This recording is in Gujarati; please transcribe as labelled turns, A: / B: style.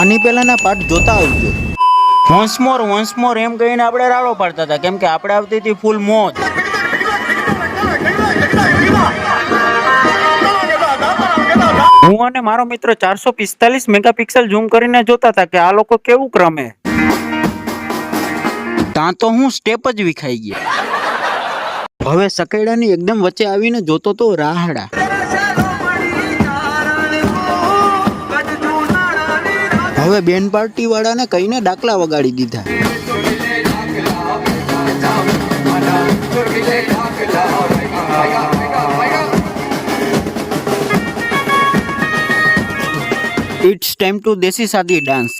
A: આની પહેલાના પાઠ જોતા આવજો. વન્સ મોર એમ કહીને આપણે રાડો પાડતા હતા, કેમ કે આપણે આવતી હતી ફૂલ મોજ. હું અને મારો મિત્ર 445 મેગાપિક્સલ ઝૂમ કરીને જોતા હતા કે આ લોકો કેવું રમે. ત્યાં તો હું સ્ટેપ જ વિખાઈ ગયા. હવે સકેડાની એકદમ વચ્ચે આવીને જોતો તો રાહડા. હવે બેન પાર્ટી વાળાને કહીને ડાકલા વગાડી દીધા. ઇટ્સ ટાઈમ ટુ દેશી સાદી ડાન્સ.